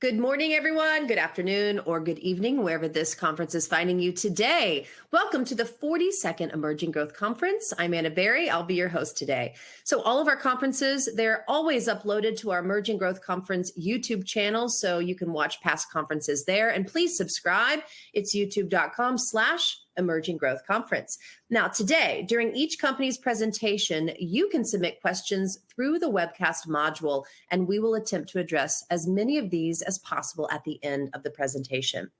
Good morning, everyone. Good afternoon or good evening, wherever this conference is finding you today. Welcome to the 42nd Emerging Growth Conference. I'm Anna Berry. I'll be your host today. So all of our conferences, they're always uploaded to our Emerging Growth Conference YouTube channel, so you can watch past conferences there. And please subscribe. It's youtube.com/Emerging Growth Conference. Now, today, during each company's presentation, you can submit questions through the webcast module, and we will attempt to address as many of these as possible at the end of the presentation.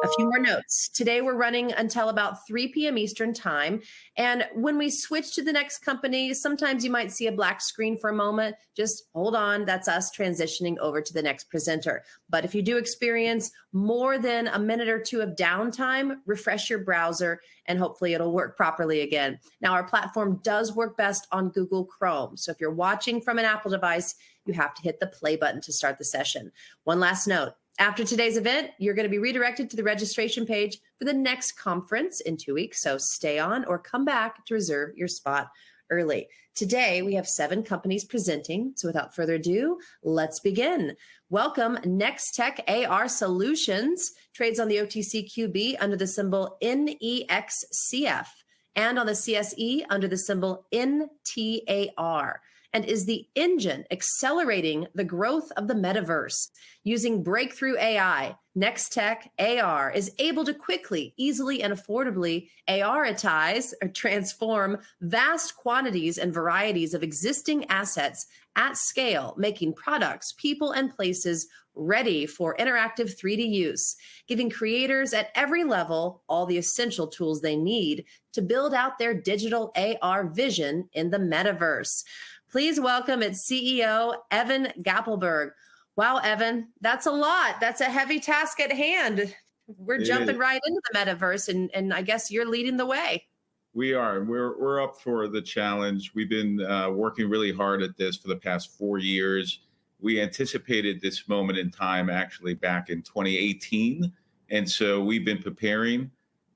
A few more notes. Today, we're running until about 3 p.m. Eastern Time. And when we switch to the next company, sometimes you might see a black screen for a moment. Just hold on. That's us transitioning over to the next presenter. But if you do experience more than a minute or two of downtime, refresh your browser and hopefully it'll work properly again. Now, our platform does work best on Google Chrome. So if you're watching from an Apple device, you have to hit the play button to start the session. One last note. After today's event, you're going to be redirected to the registration page for the next conference in 2 weeks. So stay on or come back to reserve your spot early. Today, we have 7 companies presenting. So without further ado, let's begin. Welcome, Nextech AR Solutions, trades on the OTCQB under the symbol NEXCF and on the CSE under the symbol NTAR, and is the engine accelerating the growth of the metaverse. Using breakthrough AI, Nextech AR is able to quickly, easily, and affordably ARitize or transform vast quantities and varieties of existing assets at scale, making products, people, and places ready for interactive 3D use, giving creators at every level all the essential tools they need to build out their digital AR vision in the metaverse. Please welcome its CEO, Evan Gappelberg. Wow, Evan, that's a lot. That's a heavy task at hand. We're jumping right into the metaverse, and I guess you're leading the way. We are. We're up for the challenge. We've been working really hard at this for the past 4 years. We anticipated this moment in time actually back in 2018, and so we've been preparing.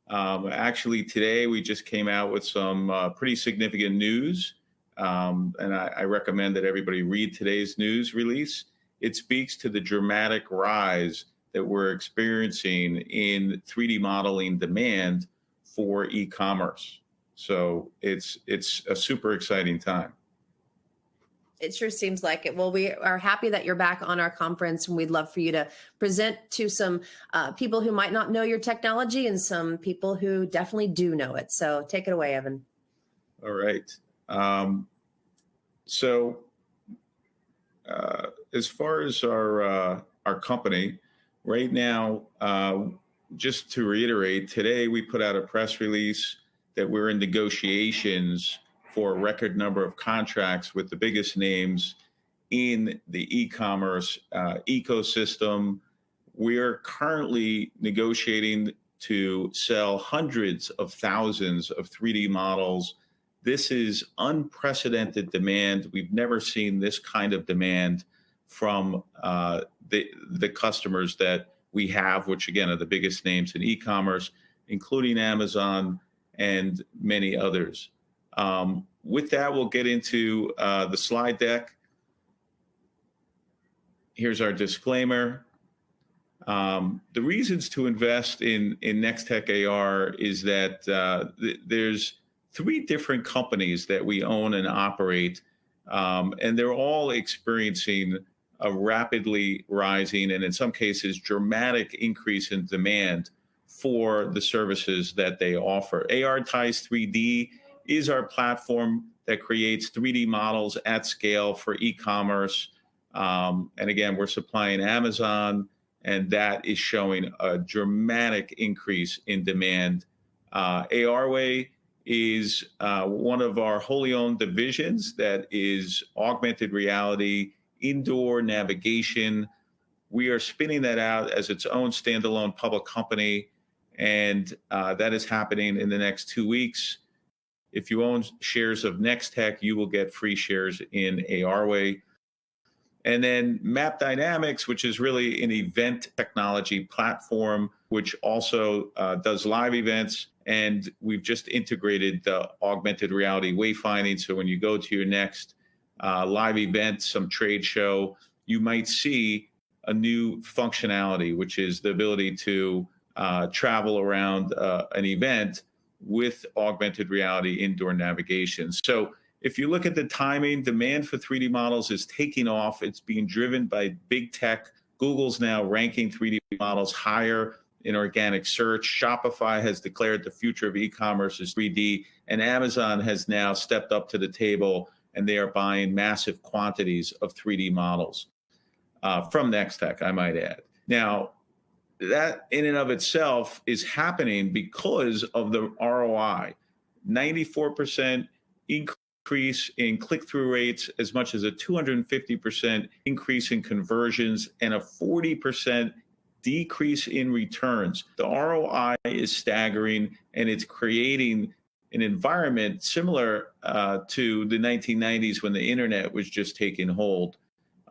Actually, today we just came out with some pretty significant news. And I recommend that everybody read today's news release. It speaks to the dramatic rise that we're experiencing in 3D modeling demand for e-commerce. So it's a super exciting time. It sure seems like it. Well, we are happy that you're back on our conference, and we'd love for you to present to some people who might not know your technology and some people who definitely do know it. So take it away, Evan. All right. As far as our company right now, just to reiterate, today we put out a press release that we're in negotiations for a record number of contracts with the biggest names in the e-commerce ecosystem. We're currently negotiating to sell hundreds of thousands of 3D models. This is unprecedented demand. We've never seen this kind of demand from the customers that we have, which again are the biggest names in e-commerce, including Amazon and many others. With that, we'll get into the slide deck. Here's our disclaimer. The reasons to invest in Nextech AR is that there's 3 different companies that we own and operate, and they're all experiencing a rapidly rising and in some cases dramatic increase in demand for the services that they offer. ARitize 3D is our platform that creates 3D models at scale for e-commerce. And again, we're supplying Amazon, and that is showing a dramatic increase in demand. Arway is one of our wholly owned divisions that is augmented reality, indoor navigation. We are spinning that out as its own standalone public company, and that is happening in the next 2 weeks. If you own shares of Nextech, you will get free shares in Arway. And then Map Dynamics, which is really an event technology platform, which also does live events. And we've just integrated the augmented reality wayfinding. So when you go to your next live event, some trade show, you might see a new functionality, which is the ability to travel around an event with augmented reality indoor navigation. So if you look at the timing, demand for 3D models is taking off. It's being driven by big tech. Google's now ranking 3D models higher in organic search. Shopify has declared the future of e-commerce is 3D, and Amazon has now stepped up to the table, and they are buying massive quantities of 3D models from Nextech, I might add. Now, that in and of itself is happening because of the ROI. 94% increase in click-through rates, as much as a 250% increase in conversions, and a 40% decrease in returns. The ROI is staggering, and it's creating an environment similar to the 1990s when the internet was just taking hold.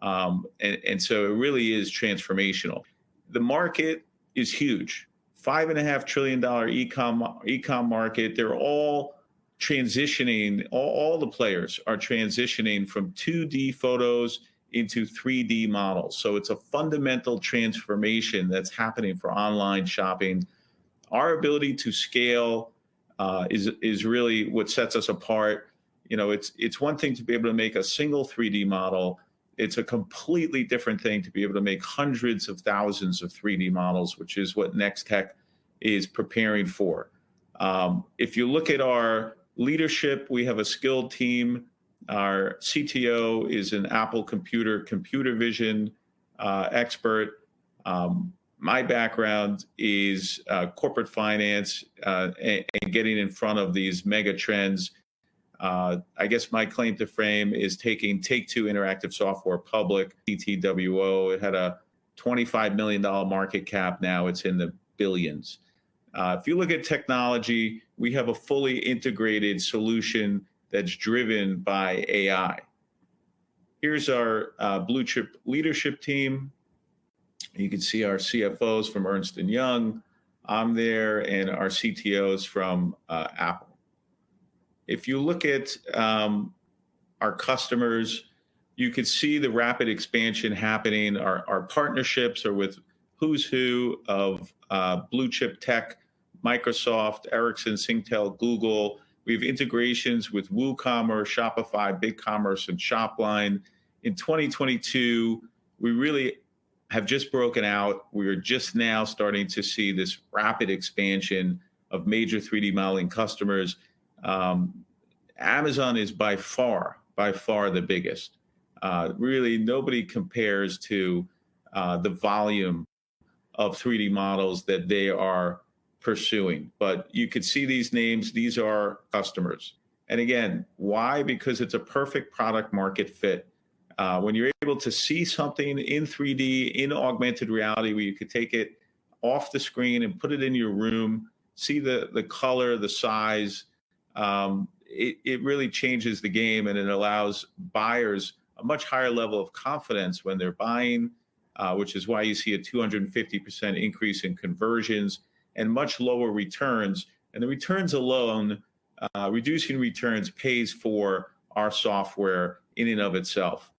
And so it really is transformational. The market is huge. $5.5 trillion e-com market. They're all transitioning, all the players are transitioning from 2D photos into 3D models. So it's a fundamental transformation that's happening for online shopping. Our ability to scale is really what sets us apart. You know, it's one thing to be able to make a single 3D model. It's a completely different thing to be able to make hundreds of thousands of 3D models, which is what Nextech is preparing for. If you look at our leadership, we have a skilled team. Our CTO is an Apple computer vision expert. My background is corporate finance and getting in front of these mega trends. I guess my claim to fame is taking Take-Two Interactive Software public, TTWO. It had a $25 million market cap. Now it's in the billions. If you look at technology, we have a fully integrated solution that's driven by AI. Here's our blue chip leadership team. You can see our CFOs from Ernst & Young. I'm there, and our CTOs from Apple. If you look at our customers, you can see the rapid expansion happening. Our partnerships are with who's who of blue chip tech, Microsoft, Ericsson, Singtel, Google. We have integrations with WooCommerce, Shopify, BigCommerce, and Shopline. In 2022, we really have just broken out. We are just now starting to see this rapid expansion of major 3D modeling customers. Amazon is by far the biggest. Really, nobody compares to the volume of 3D models that they are pursuing. But you could see these names. These are customers. And again, why? Because it's a perfect product market fit. When you're able to see something in 3D, in augmented reality, where you could take it off the screen and put it in your room, see the color, the size, it really changes the game, and it allows buyers a much higher level of confidence when they're buying, which is why you see a 250% increase in conversions and much lower returns. And the returns alone, reducing returns pays for our software in and of itself.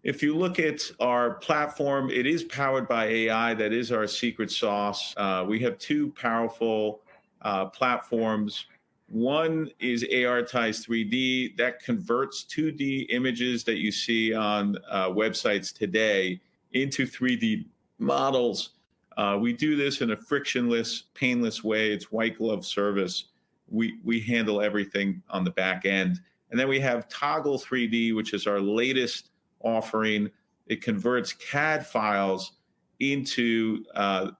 If you look at our platform, it is powered by AI. That is our secret sauce. We have two powerful platforms. One is ARitize 3D that converts 2D images that you see on websites today into 3D models. We do this in a frictionless, painless way. It's white glove service. We handle everything on the back end. And then we have Toggle 3D, which is our latest offering. It converts CAD files into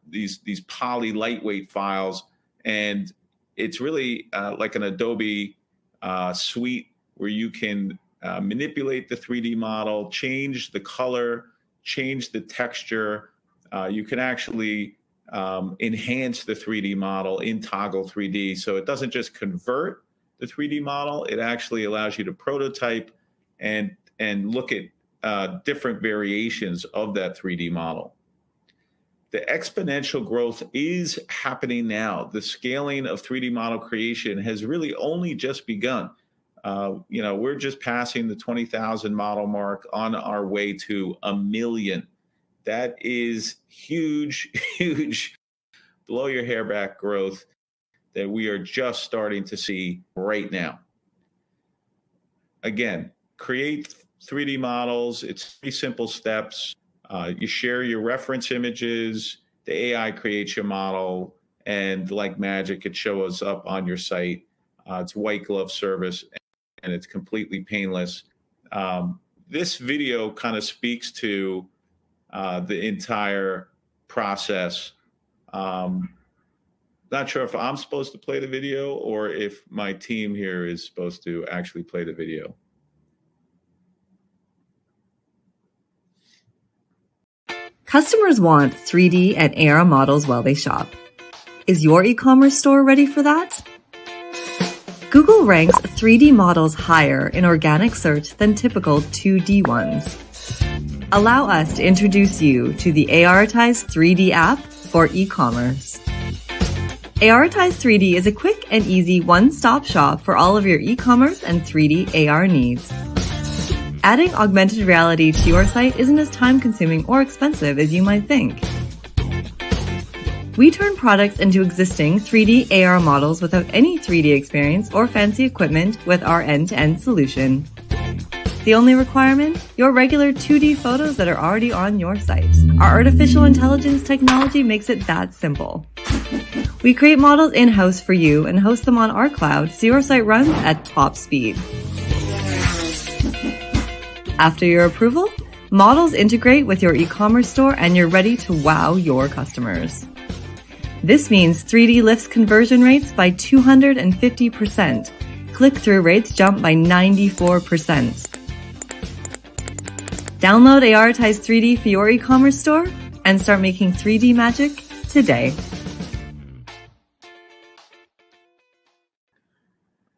these poly lightweight files, and it's really like an Adobe suite where you can manipulate the 3D model, change the color, change the texture. You can actually enhance the 3D model in Toggle 3D. So it doesn't just convert the 3D model, it actually allows you to prototype and look at different variations of that 3D model. The exponential growth is happening now. The scaling of 3D model creation has really only just begun. We're just passing the 20,000 model mark, on our way to 1 million. That is huge, huge, blow your hair back growth that we are just starting to see right now. Again, create 3D models. It's 3 simple steps. You share your reference images, the AI creates your model, and like magic, it shows up on your site. It's white glove service, and it's completely painless. This video kind of speaks to the entire process. Not sure if I'm supposed to play the video or if my team here is supposed to actually play the video. Customers want 3D and AR models while they shop. Is your e-commerce store ready for that? Google ranks 3D models higher in organic search than typical 2D ones. Allow us to introduce you to the ARitize 3D app for e-commerce. ARitize 3D is a quick and easy one-stop shop for all of your e-commerce and 3D AR needs. Adding augmented reality to your site isn't as time-consuming or expensive as you might think. We turn products into existing 3D AR models without any 3D experience or fancy equipment with our end-to-end solution. The only requirement? Your regular 2D photos that are already on your site. Our artificial intelligence technology makes it that simple. We create models in-house for you and host them on our cloud so your site runs at top speed. After your approval, models integrate with your e-commerce store and you're ready to wow your customers. This means 3D lifts conversion rates by 250%. Click-through rates jump by 94%. Download ARitize 3D for your e-commerce store and start making 3D magic today.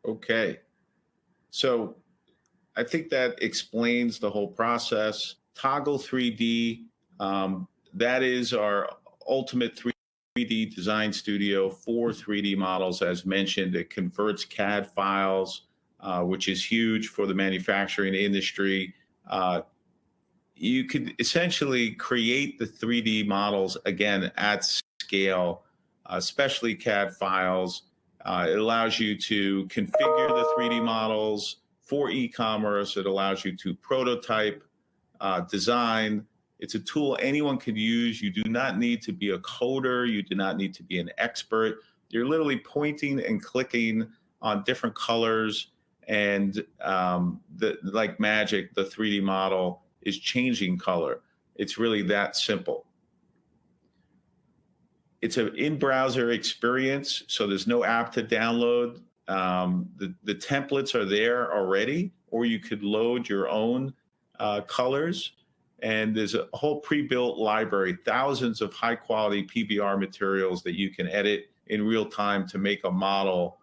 Okay. So I think that explains the whole process. Toggle 3D, that is our ultimate 3D design studio for 3D models. As mentioned, it converts CAD files, which is huge for the manufacturing industry. You could essentially create the 3D models again at scale, especially CAD files. It allows you to configure the 3D models for e-commerce. It allows you to prototype, design. It's a tool anyone can use. You do not need to be a coder. You do not need to be an expert. You're literally pointing and clicking on different colors, and like magic, the 3D model is changing color. It's really that simple. It's an in-browser experience, so there's no app to download. The templates are there already, or you could load your own colors. And there's a whole pre-built library, thousands of high-quality PBR materials that you can edit in real time to make a model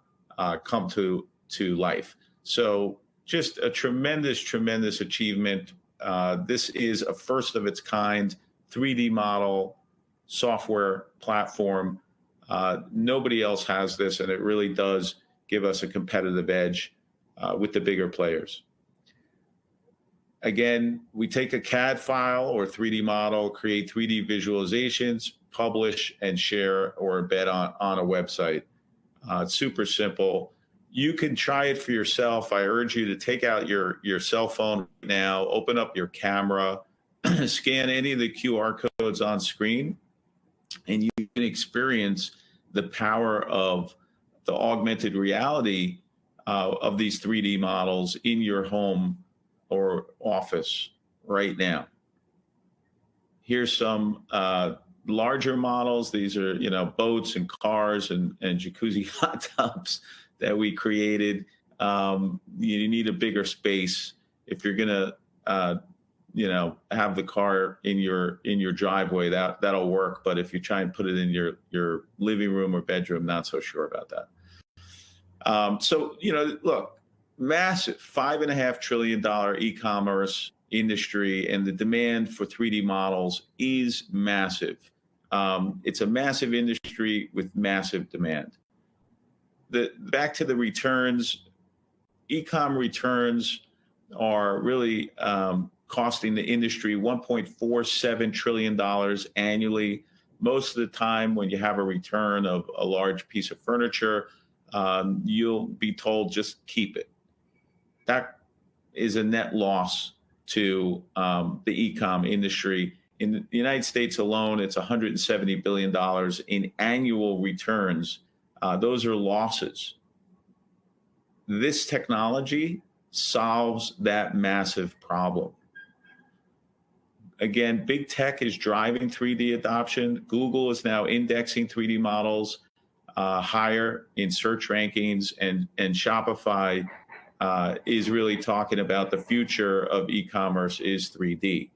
come to life. So just a tremendous, tremendous achievement. This is a first of its kind 3D model software platform. Nobody else has this, and it really does give us a competitive edge with the bigger players. Again, we take a CAD file or 3D model, create 3D visualizations, publish and share or embed on a website. It's super simple. You can try it for yourself. I urge you to take out your cell phone now, open up your camera, scan any of the QR codes on screen, and you can experience the power of the augmented reality of these 3D models in your home or office right now. Here's some larger models. These are, boats and cars and jacuzzi hot tubs that we created. You need a bigger space if you're gonna, have the car in your driveway. That'll work. But if you try and put it in your living room or bedroom, not so sure about that. So look. Massive $5.5 trillion e-commerce industry, and the demand for 3D models is massive. It's a massive industry with massive demand. Back to the returns, e-com returns are really costing the industry $1.47 trillion annually. Most of the time when you have a return of a large piece of furniture, you'll be told just keep it. That is a net loss to the e-com industry. In the United States alone, it's $170 billion in annual returns. Those are losses. This technology solves that massive problem. Again, big tech is driving 3D adoption. Google is now indexing 3D models higher in search rankings, and Shopify is really talking about the future of e-commerce is 3D.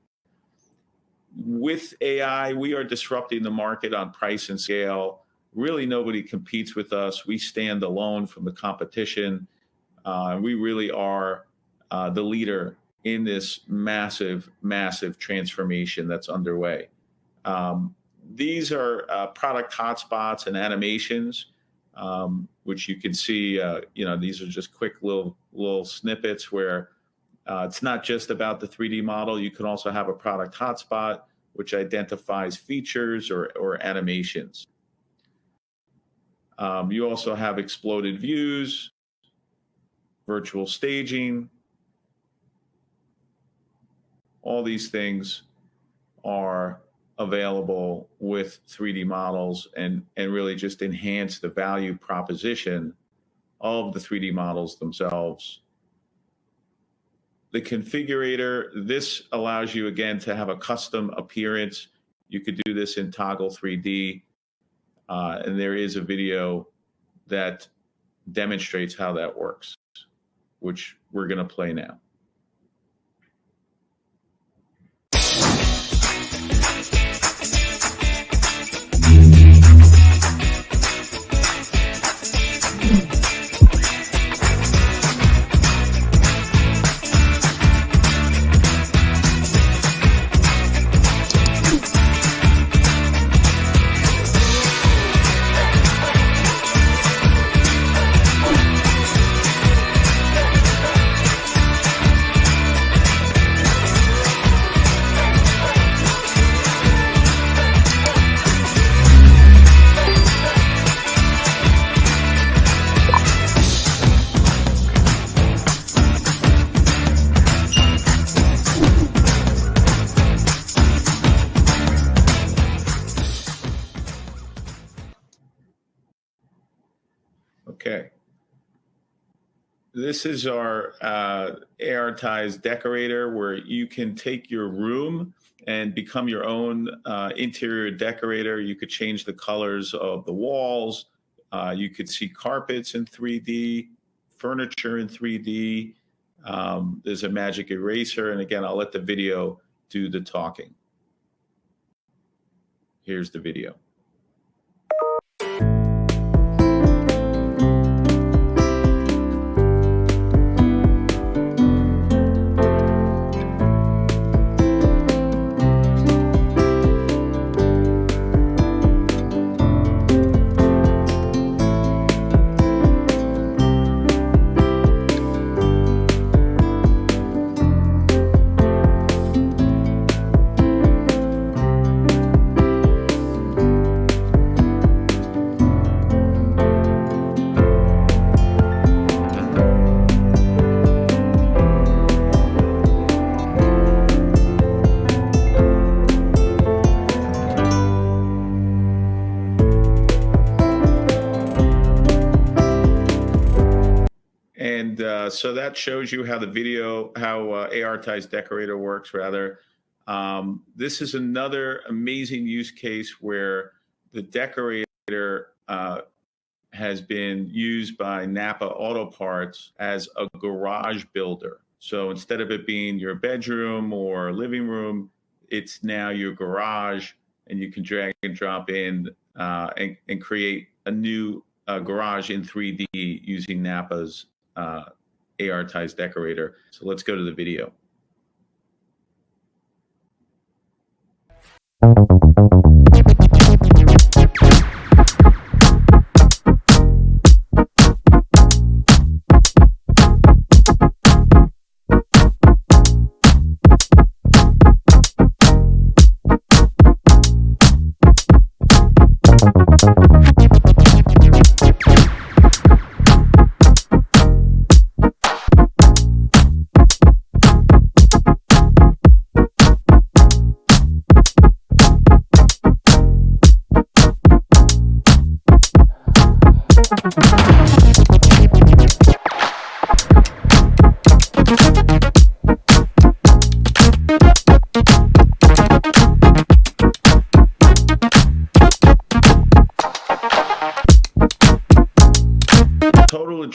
With AI, we are disrupting the market on price and scale. Really, nobody competes with us. We stand alone from the competition. We really are the leader in this massive, massive transformation that's underway. These are product hotspots and animations, which you can see, these are just quick little snippets where it's not just about the 3D model. You can also have a product hotspot, which identifies features or animations. You also have exploded views, virtual staging. All these things are available with 3D models and really just enhance the value proposition of the 3D models themselves. The configurator, this allows you again to have a custom appearance. You could do this in Toggle 3D, and there is a video that demonstrates how that works, which we're going to play now. Okay. This is our ARitize decorator, where you can take your room and become your own interior decorator. You could change the colors of the walls. You could see carpets in 3D, furniture in 3D. There's a magic eraser. And again, I'll let the video do the talking. Here's the video. So that shows you how the video, how ARitize decorator works, rather. This is another amazing use case where the decorator has been used by Napa Auto Parts as a garage builder. So instead of it being your bedroom or living room, it's now your garage, and you can drag and drop in and create a new garage in 3D using Napa's ARitize decorator. So let's go to the video.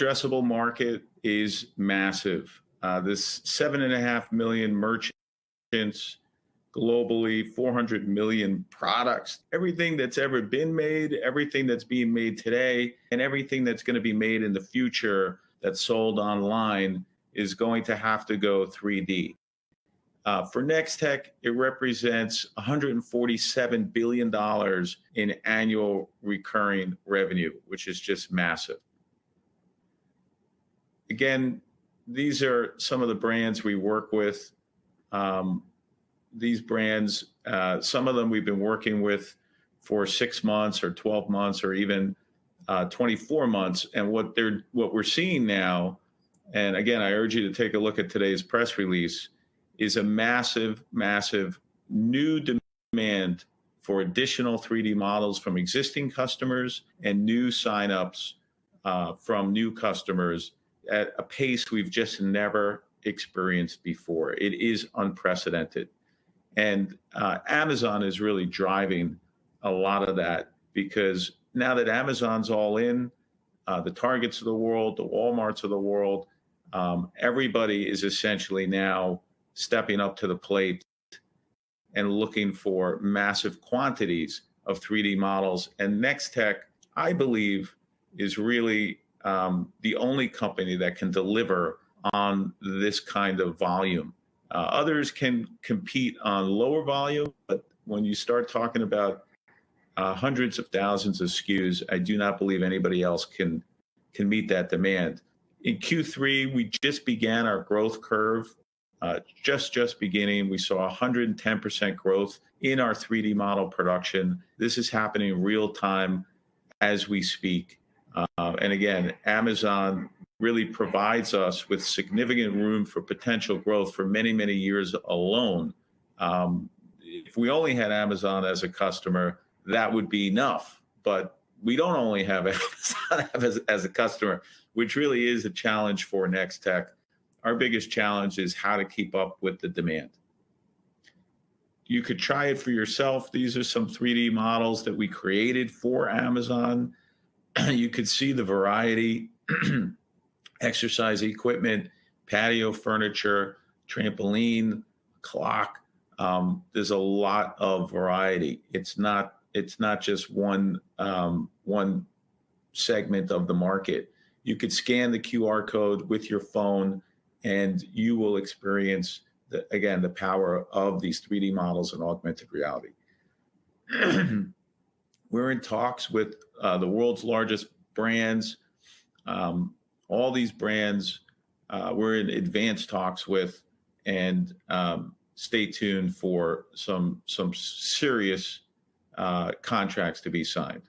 addressable market is massive. This 7.5 million merchants globally, 400 million products, everything that's ever been made, everything that's being made today, and everything that's going to be made in the future that's sold online is going to have to go 3D. For Nextech, it represents $147 billion in annual recurring revenue, which is just massive. Again, these are some of the brands we work with. These brands, some of them we've been working with for 6 months or 12 months or even 24 months. And what we're seeing now, and again, I urge you to take a look at today's press release, is a massive, massive new demand for additional 3D models from existing customers and new signups from new customers at a pace we've just never experienced before. It is unprecedented. And Amazon is really driving a lot of that, because now that Amazon's all in, the Targets of the world, the Walmarts of the world, everybody is essentially now stepping up to the plate and looking for massive quantities of 3D models. And Nextech, I believe, is really the only company that can deliver on this kind of volume. Others can compete on lower volume, but when you start talking about hundreds of thousands of SKUs, I do not believe anybody else can meet that demand. In Q3, we just began our growth curve, just beginning. We saw 110% growth in our 3D model production. This is happening real time as we speak. And again, Amazon really provides us with significant room for potential growth for many, many years alone. If we only had Amazon as a customer, that would be enough. But we don't only have Amazon as a customer, which really is a challenge for Nextech. Our biggest challenge is how to keep up with the demand. You could try it for yourself. These are some 3D models that we created for Amazon. You could see the variety. Exercise equipment, patio furniture, trampoline, clock. There's a lot of variety. It's not just one segment of the market. You could scan the QR code with your phone, and you will experience the power of these 3D models and augmented reality. We're in talks with the world's largest brands. All these brands we're in advanced talks with, and stay tuned for some serious contracts to be signed.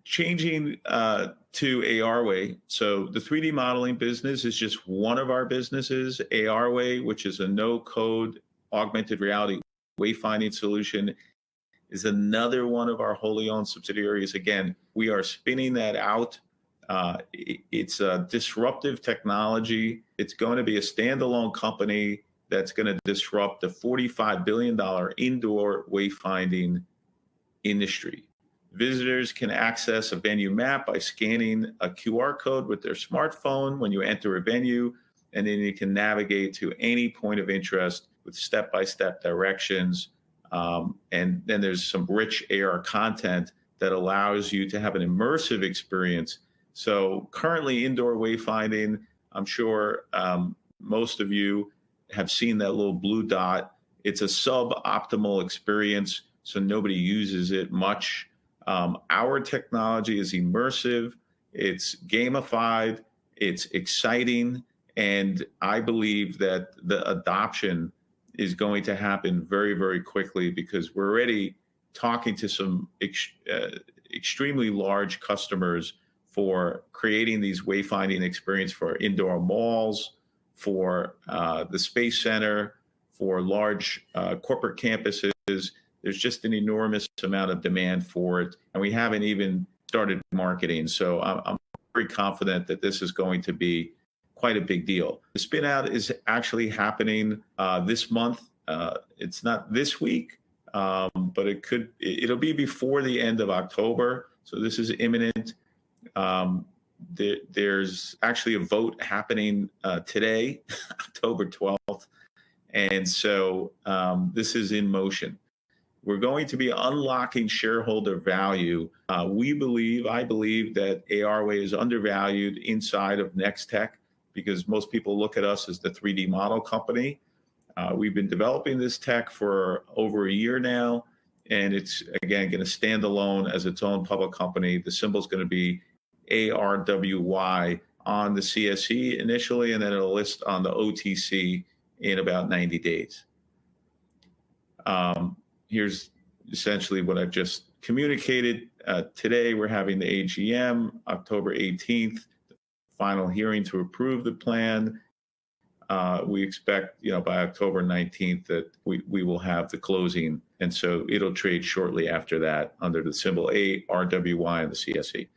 Changing to Arway. So the 3D modeling business is just one of our businesses. Arway, which is a no-code augmented reality wayfinding solution, is another one of our wholly owned subsidiaries. Again, we are spinning that out. It's a disruptive technology. It's going to be a standalone company that's going to disrupt the $45 billion indoor wayfinding industry. Visitors can access a venue map by scanning a QR code with their smartphone when you enter a venue, and then you can navigate to any point of interest with step-by-step directions. And then there's some rich AR content that allows you to have an immersive experience. So currently indoor wayfinding, I'm sure most of you have seen that little blue dot. It's a suboptimal experience, so nobody uses it much. Our technology is immersive, it's gamified, it's exciting, and I believe that the adoption is going to happen very, very quickly, because we're already talking to some extremely large customers for creating these wayfinding experience for indoor malls, for the Space Center, for large corporate campuses. There's just an enormous amount of demand for it, and we haven't even started marketing. So I'm very confident that this is going to be quite a big deal. The spin out is actually happening this month. It's not this week, but it'll be before the end of October. So this is imminent. there's actually a vote happening today, October 12th. And so this is in motion. We're going to be unlocking shareholder value. I believe that Arway is undervalued inside of Nextech because most people look at us as the 3D model company. We've been developing this tech for over a year now, and it's, again, going to stand alone as its own public company. The symbol is going to be ARWY on the CSE initially, and then it'll list on the OTC in about 90 days. Here's essentially what I've just communicated. Today, we're having the AGM, October 18th, the final hearing to approve the plan. We expect, by October 19th that we will have the closing. And so it'll trade shortly after that under the symbol ARWY on the CSE.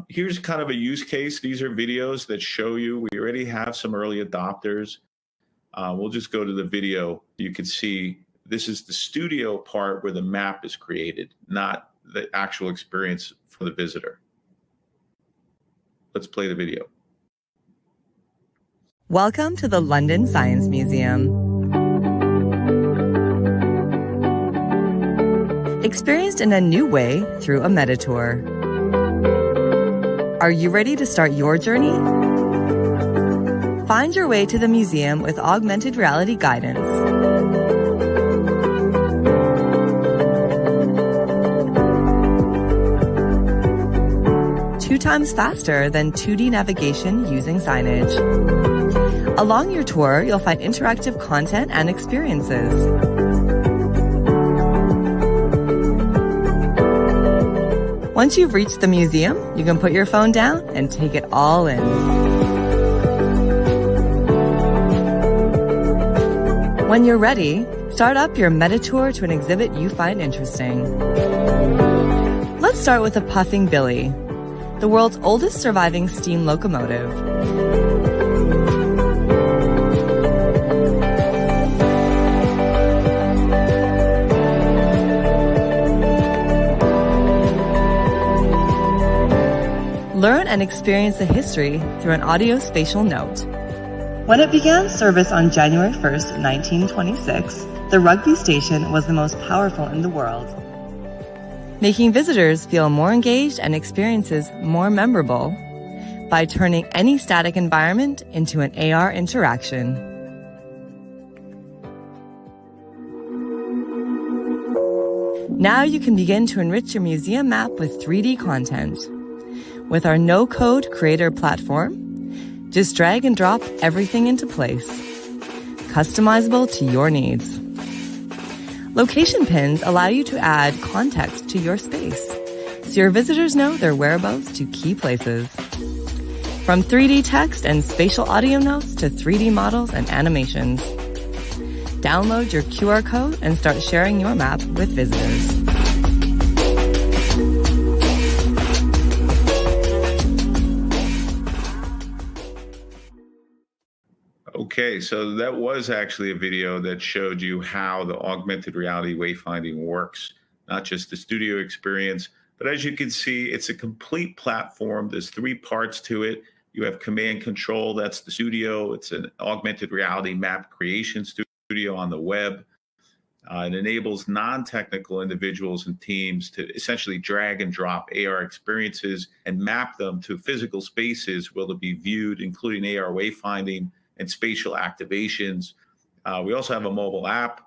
Here's kind of a use case. These are videos that show you we already have some early adopters. We'll just go to the video. You can see this is the studio part where the map is created, not the actual experience for the visitor. Let's play the video. Welcome to the London Science Museum. Experienced in a new way through a Metatour. Are you ready to start your journey? Find your way to the museum with augmented reality guidance. 2 times faster than 2D navigation using signage. Along your tour, you'll find interactive content and experiences. Once you've reached the museum, you can put your phone down and take it all in. When you're ready, start up your Metatour to an exhibit you find interesting. Let's start with a Puffing Billy, the world's oldest surviving steam locomotive. Learn and experience the history through an audio-spatial note. When it began service on January 1st, 1926, the Rugby station was the most powerful in the world, making visitors feel more engaged and experiences more memorable by turning any static environment into an AR interaction. Now you can begin to enrich your museum map with 3D content. With our no-code creator platform, just drag and drop everything into place, customizable to your needs. Location pins allow you to add context to your space, so your visitors know their whereabouts to key places. From 3D text and spatial audio notes to 3D models and animations. Download your QR code and start sharing your map with visitors. Okay, so that was actually a video that showed you how the augmented reality wayfinding works, not just the studio experience, but as you can see, it's a complete platform. There's 3 parts to it. You have command control, that's the studio. It's an augmented reality map creation studio on the web. It enables non-technical individuals and teams to essentially drag and drop AR experiences and map them to physical spaces where they'll be viewed, including AR wayfinding and spatial activations. We also have a mobile app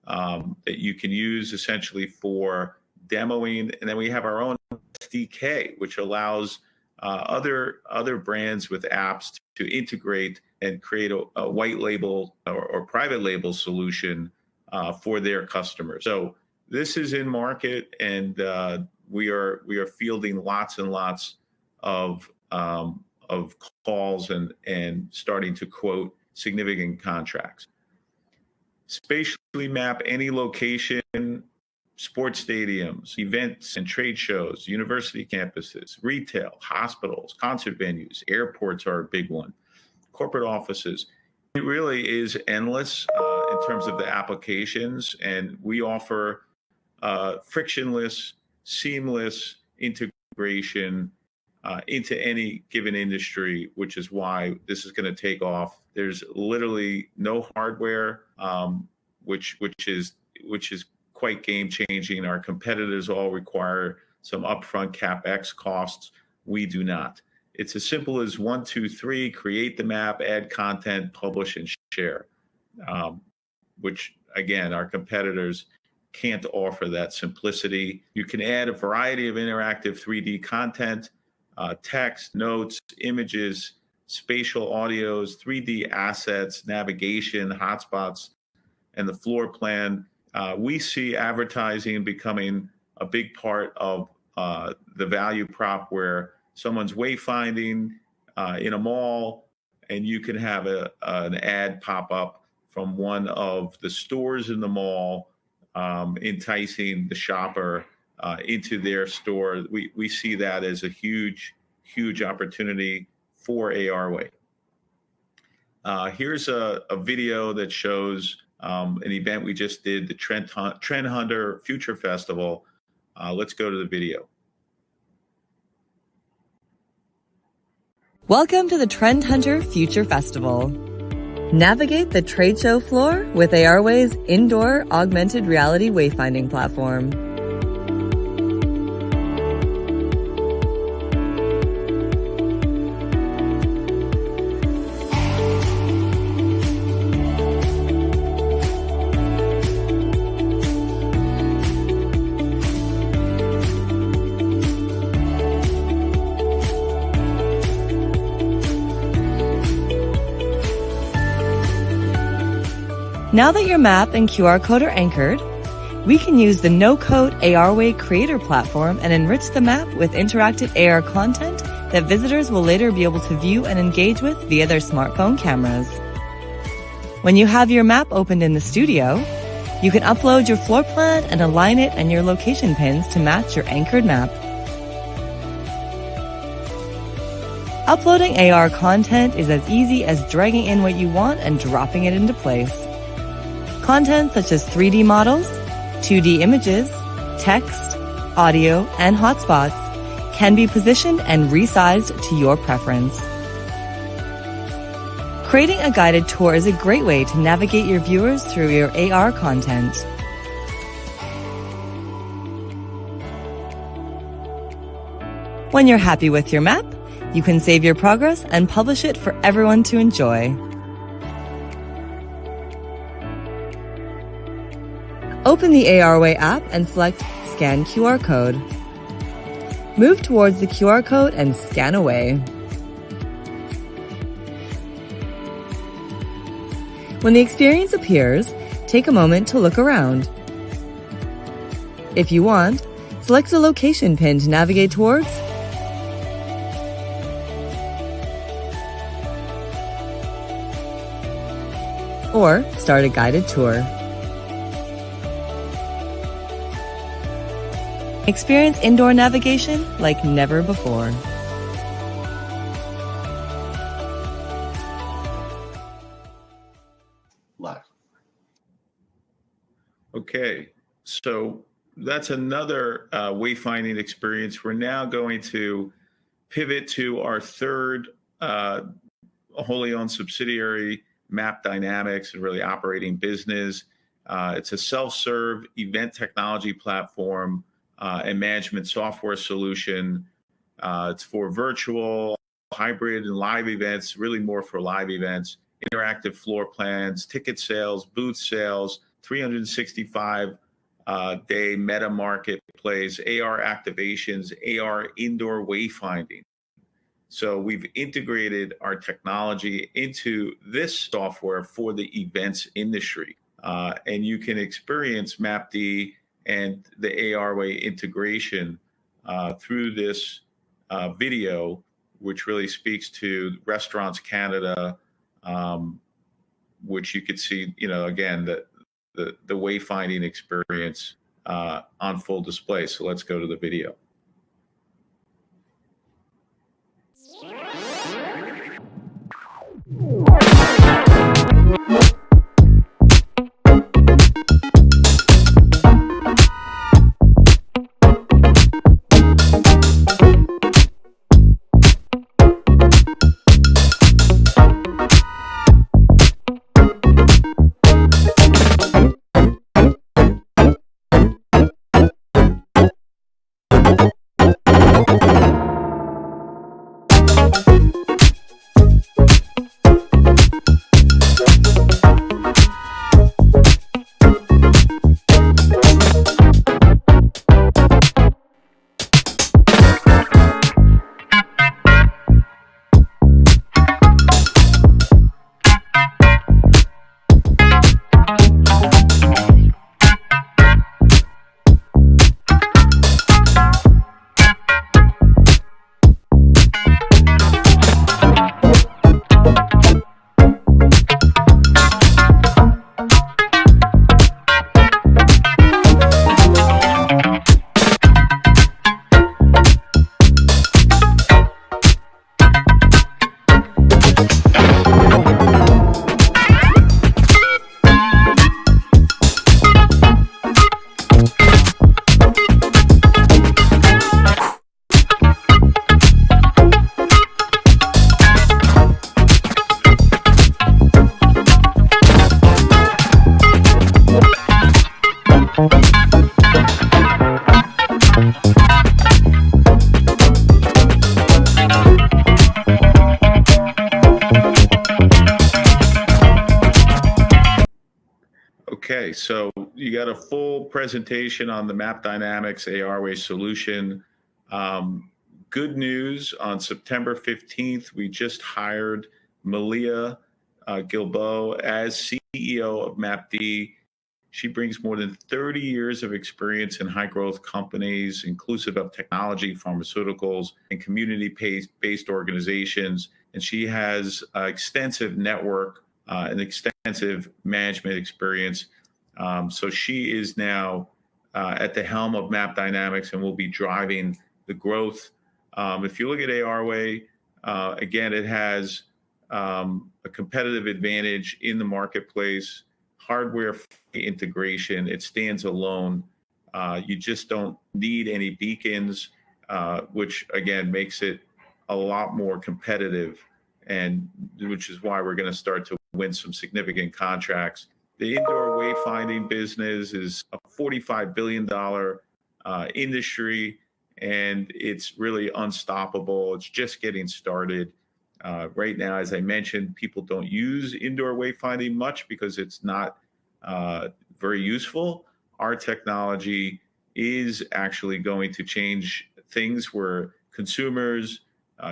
that you can use essentially for demoing. And then we have our own SDK, which allows other brands with apps to integrate and create a white label or private label solution for their customers. So this is in market, and we are fielding lots and lots of calls and starting to quote significant contracts. Spatially map any location, sports stadiums, events and trade shows, university campuses, retail, hospitals, concert venues, airports are a big one, corporate offices. It really is endless in terms of the applications, and we offer frictionless, seamless integration into any given industry, which is why this is going to take off. There's literally no hardware, which is quite game changing. Our competitors all require some upfront CapEx costs. We do not. It's as simple as 1, 2, 3, create the map, add content, publish, and share, which, again, our competitors can't offer that simplicity. You can add a variety of interactive 3D content, text, notes, images, spatial audios, 3D assets, navigation, hotspots, and the floor plan. We see advertising becoming a big part of the value prop, where someone's wayfinding in a mall, and you can have an ad pop up from one of the stores in the mall, enticing the shopper into their store. We see that as a huge opportunity for Arway. Here's a video that shows an event we just did, the Trend Hunter Future Festival. Let's go to the video. Welcome to the Trend Hunter Future Festival. Navigate the trade show floor with Arway's indoor augmented reality wayfinding platform. Now that your map and QR code are anchored, we can use the no-code Arway creator platform and enrich the map with interactive AR content that visitors will later be able to view and engage with via their smartphone cameras. When you have your map opened in the studio, you can upload your floor plan and align it and your location pins to match your anchored map. Uploading AR content is as easy as dragging in what you want and dropping it into place. Content such as 3D models, 2D images, text, audio, and hotspots can be positioned and resized to your preference. Creating a guided tour is a great way to navigate your viewers through your AR content. When you're happy with your map, you can save your progress and publish it for everyone to enjoy. Open the Arway app and select Scan QR Code. Move towards the QR code and scan away. When the experience appears, take a moment to look around. If you want, select a location pin to navigate towards, or start a guided tour. Experience indoor navigation like never before. Live. Okay, so that's another wayfinding experience. We're now going to pivot to our third wholly owned subsidiary, Map Dynamics, and really operating business. It's a self-serve event technology platform and management software solution. It's for virtual, hybrid, and live events, really more for live events, interactive floor plans, ticket sales, booth sales, 365-day meta marketplace, AR activations, AR indoor wayfinding. So we've integrated our technology into this software for the events industry. And you can experience MapD and the Arway integration through this video, which really speaks to Restaurants Canada, which you could see, again, the wayfinding experience on full display. So let's go to the video. so you got a full presentation on the Map Dynamics Arway solution. Good news, on September 15th, we just hired Malia Gilbo as CEO of MapD. She brings more than 30 years of experience in high growth companies, inclusive of technology, pharmaceuticals, and community-based organizations. And she has extensive network and extensive management experience. So she is now at the helm of Map Dynamics and will be driving the growth. If you look at Arway, again, it has a competitive advantage in the marketplace, hardware integration. It stands alone. You just don't need any beacons, which again makes it a lot more competitive, and which is why we're going to start to win some significant contracts. The indoor wayfinding business is a $45 billion industry, and it's really unstoppable. It's just getting started. Right now, as I mentioned, people don't use indoor wayfinding much because it's not very useful. Our technology is actually going to change things where consumers,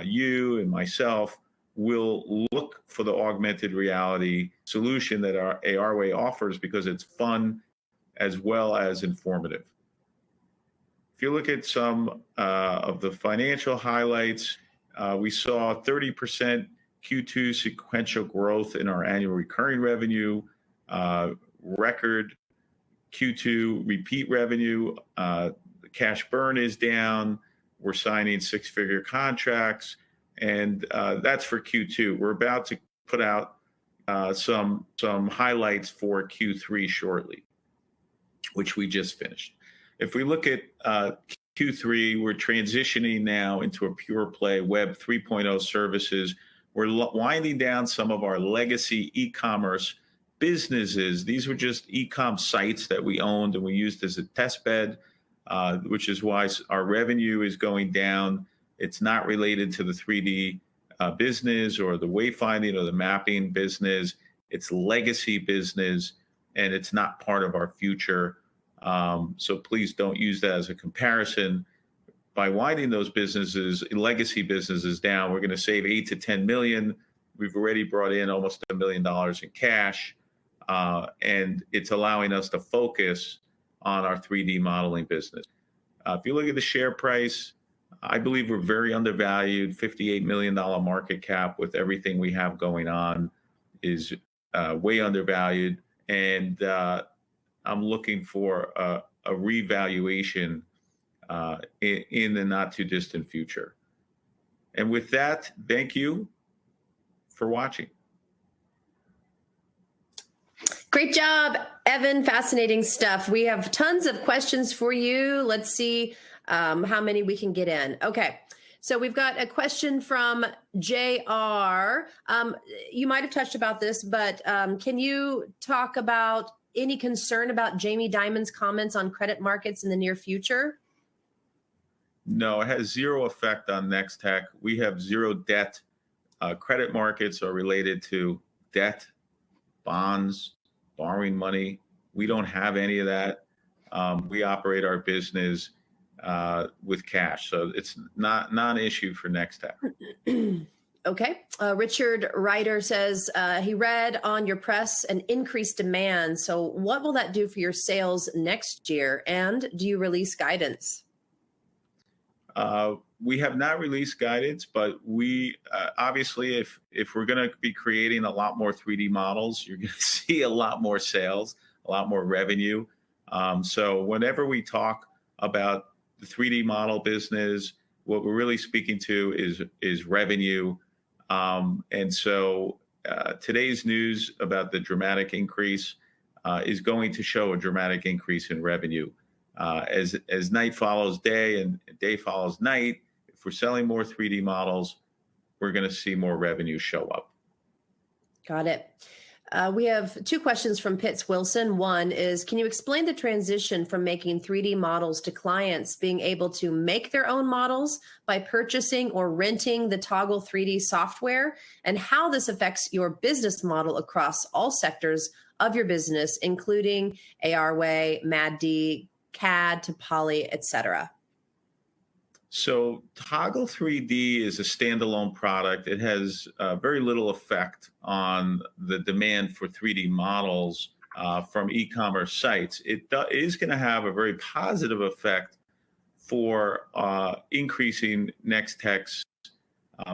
you and myself, will look for the augmented reality solution that our Arway offers because it's fun as well as informative. If you look at some of the financial highlights, we saw 30% Q2 sequential growth in our annual recurring revenue, record Q2 repeat revenue. The cash burn is down. We're signing six-figure contracts, and that's for Q2. We're about to put out some highlights for Q3 shortly, which we just finished. If we look at Q3, we're transitioning now into a pure play Web 3.0 services. We're winding down some of our legacy e-commerce businesses. These were just e-com sites that we owned and we used as a test bed, which is why our revenue is going down. It's not related to the 3D business or the wayfinding or the mapping business. It's legacy business, and it's not part of our future. So please don't use that as a comparison. By winding those businesses, legacy businesses down, we're going to save $8 to $10 million. We've already brought in almost $1 million in cash, and it's allowing us to focus on our 3D modeling business. If you look at the share price, I believe we're very undervalued. $58 million market cap with everything we have going on is way undervalued, and I'm looking for a revaluation in the not too distant future. And with that, thank you for watching. Great job, Evan. Fascinating stuff. We have tons of questions for you. Let's see how many we can get in. Okay. So we've got a question from JR. You might have touched about this, but can you talk about any concern about Jamie Dimon's comments on credit markets in the near future? No, it has zero effect on Nextech. We have zero debt. Credit markets are related to debt, bonds, borrowing money. We don't have any of that. We operate our business with cash. So it's not an issue for Nextech. Okay. Richard Ryder says he read on your press an increased demand. So what will that do for your sales next year? And do you release guidance? We have not released guidance, but we obviously, if we're going to be creating a lot more 3D models, you're going to see a lot more sales, a lot more revenue. So whenever we talk about the 3D model business, what we're really speaking to is revenue. And so today's news about the dramatic increase is going to show a dramatic increase in revenue. As night follows day and day follows night, if we're selling more 3D models, we're going to see more revenue show up. Got it. We have two questions from Pitts Wilson. One is, can you explain the transition from making 3D models to clients being able to make their own models by purchasing or renting the Toggle 3D software, and how this affects your business model across all sectors of your business, including Arway, MAD-D, CAD to Poly, etc.? So Toggle 3D is a standalone product. It has very little effect on the demand for 3D models from e-commerce sites. It is going to have a very positive effect for increasing Nextech's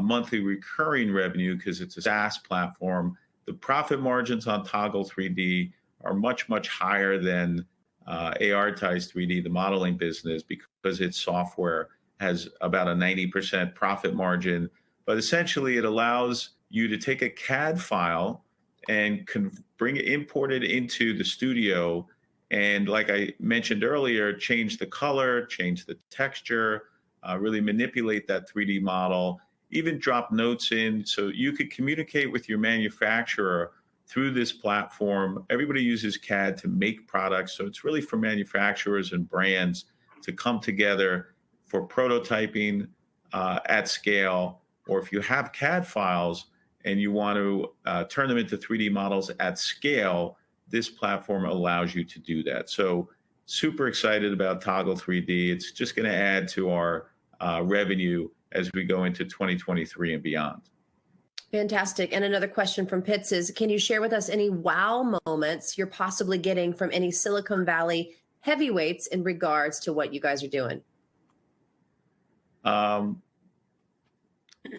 monthly recurring revenue because it's a SaaS platform. The profit margins on Toggle 3D are much, much higher than ARitize 3D, the modeling business, because its software has about a 90% profit margin. But essentially, it allows you to take a CAD file and import it into the studio. And like I mentioned earlier, change the color, change the texture, really manipulate that 3D model, even drop notes in. So you could communicate with your manufacturer through this platform. Everybody uses CAD to make products. So it's really for manufacturers and brands to come together for prototyping at scale. Or if you have CAD files and you want to turn them into 3D models at scale, this platform allows you to do that. So super excited about Toggle 3D. It's just going to add to our revenue as we go into 2023 and beyond. Fantastic. And another question from Pitts is, can you share with us any wow moments you're possibly getting from any Silicon Valley heavyweights in regards to what you guys are doing?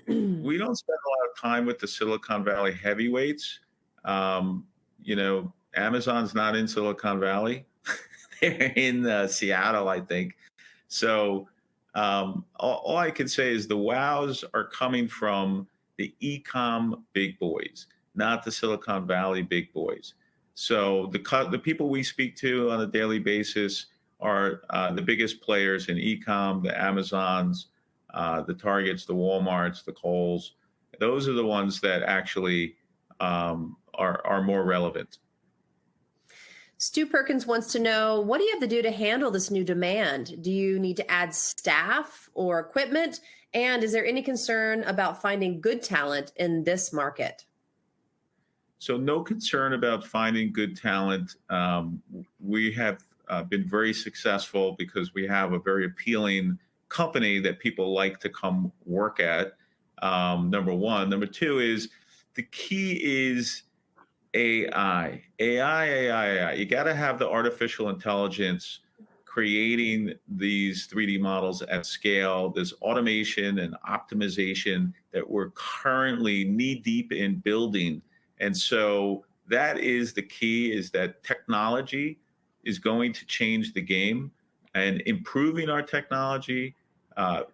We don't spend a lot of time with the Silicon Valley heavyweights. You know, Amazon's not in Silicon Valley. They're in Seattle, I think. So all I can say is the wows are coming from the e-com big boys, not the Silicon Valley big boys. So the people we speak to on a daily basis are the biggest players in e-com, the Amazons, the Targets, the Walmarts, the Kohl's. Those are the ones that actually are more relevant. Stu Perkins wants to know, what do you have to do to handle this new demand? Do you need to add staff or equipment? And is there any concern about finding good talent in this market? So no concern about finding good talent. We have been very successful because we have a very appealing company that people like to come work at, number one. Number two is the key is AI. You got to have the artificial intelligence creating these 3D models at scale. There's automation and optimization that we're currently knee deep in building. And so that is the key, is that technology is going to change the game, and improving our technology,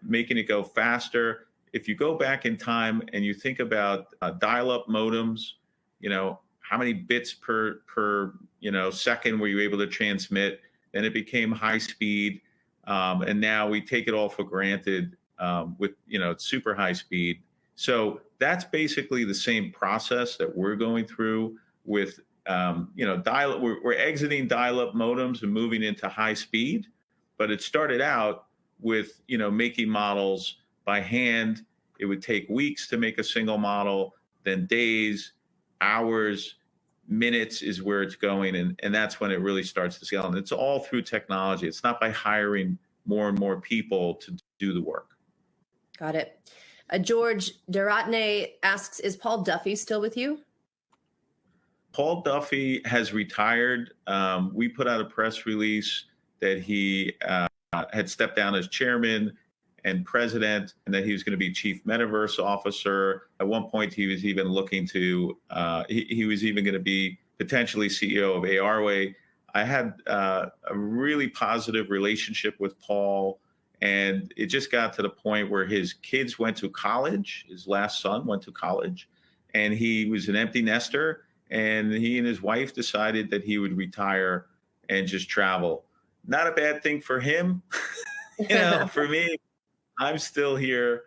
making it go faster. If you go back in time and you think about dial-up modems, you know, how many bits per second were you able to transmit? Then it became high speed, and now we take it all for granted with super high speed. So that's basically the same process that we're going through with we're exiting dial-up modems and moving into high speed, but it started out with making models by hand. It would take weeks to make a single model, then days, hours, minutes is where it's going, and that's when it really starts to scale. And it's all through technology. It's not by hiring more and more people to do the work. Got it. George Deratne asks, is Paul Duffy still with you? Paul Duffy has retired. We put out a press release that he had stepped down as chairman and president, and that he was going to be chief metaverse officer. At one point, he was even looking to, he was even going to be potentially CEO of Arway. I had a really positive relationship with Paul, and it just got to the point where his kids went to college. His last son went to college, and he was an empty nester, and he and his wife decided that he would retire and just travel. Not a bad thing for him. For me, I'm still here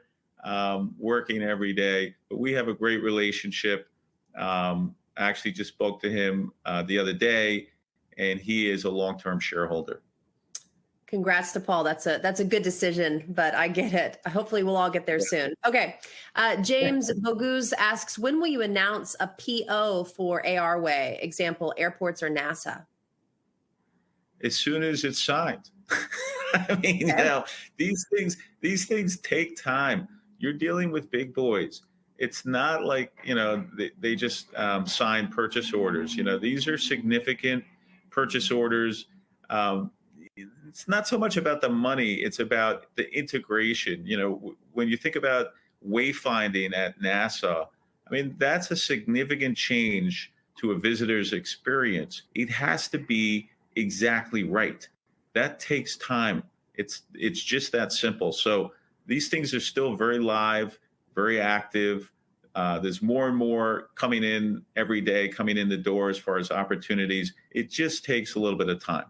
working every day, but we have a great relationship. I actually just spoke to him the other day, and he is a long-term shareholder. Congrats to Paul. That's a good decision, but I get it. Hopefully we'll all get there soon. Okay. James Bogus asks, when will you announce a PO for Arway? Example, airports or NASA? As soon as it's signed. I mean, these things take time. You're dealing with big boys. It's not like, they just sign purchase orders. These are significant purchase orders. It's not so much about the money, it's about the integration. When you think about wayfinding at NASA, I mean, that's a significant change to a visitor's experience. It has to be exactly right. That takes time. It's just that simple. So these things are still very live, very active. There's more and more coming in every day, coming in the door as far as opportunities. It just takes a little bit of time.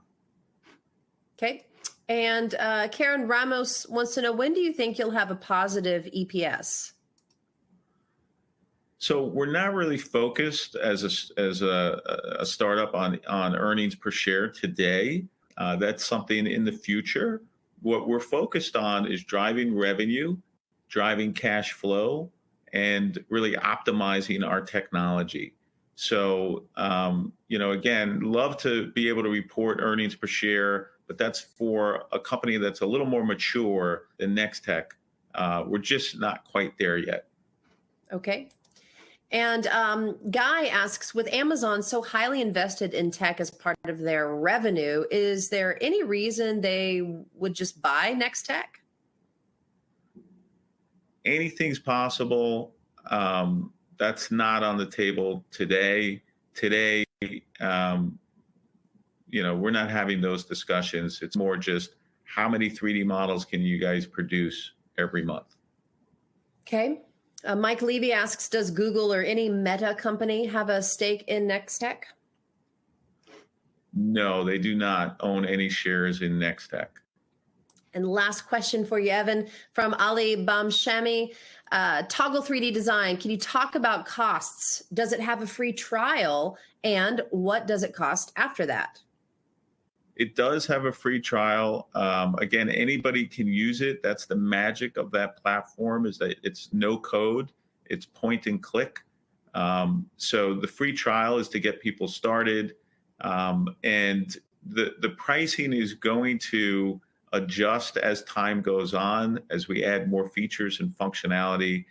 Okay. And Karen Ramos wants to know, when do you think you'll have a positive EPS? So we're not really focused as a startup on earnings per share today. That's something in the future. What we're focused on is driving revenue, driving cash flow, and really optimizing our technology. So, again, love to be able to report earnings per share, but that's for a company that's a little more mature than Nextech. We're just not quite there yet. Okay. And Guy asks, with Amazon so highly invested in tech as part of their revenue, is there any reason they would just buy Nextech? Anything's possible. That's not on the table today. Today, we're not having those discussions. It's more just how many 3D models can you guys produce every month? Okay. Mike Levy asks, does Google or any Meta company have a stake in Nextech? No, they do not own any shares in Nextech. And last question for you, Evan, from Ali Bamshami. Toggle 3D design, can you talk about costs? Does it have a free trial? And what does it cost after that? It does have a free trial. Again, anybody can use it. That's the magic of that platform, is that it's no code, it's point and click. So the free trial is to get people started. And the pricing is going to adjust as time goes on, as we add more features and functionality.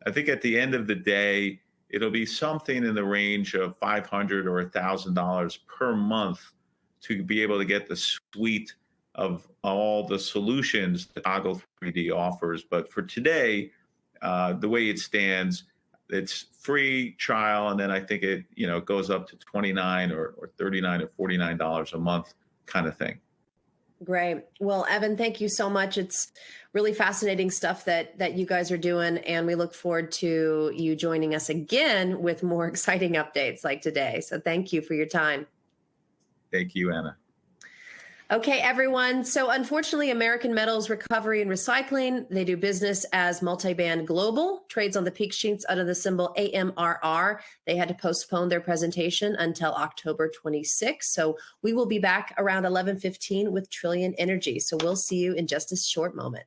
I think at the end of the day, it'll be something in the range of $500 or $1,000 per month to be able to get the suite of all the solutions that Toggle 3D offers. But for today, the way it stands, it's free trial, and then I think it goes up to $29 or $39 or $49 a month kind of thing. Great. Well, Evan, thank you so much. It's really fascinating stuff that you guys are doing, and we look forward to you joining us again with more exciting updates like today. So thank you for your time. Thank you, Anna. Okay, everyone. So unfortunately, American Metals Recovery and Recycling, they do business as Multiband Global, trades on the peak sheets under the symbol AMRR. They had to postpone their presentation until October 26th. So we will be back around 11:15 with Trillion Energy. So we'll see you in just a short moment.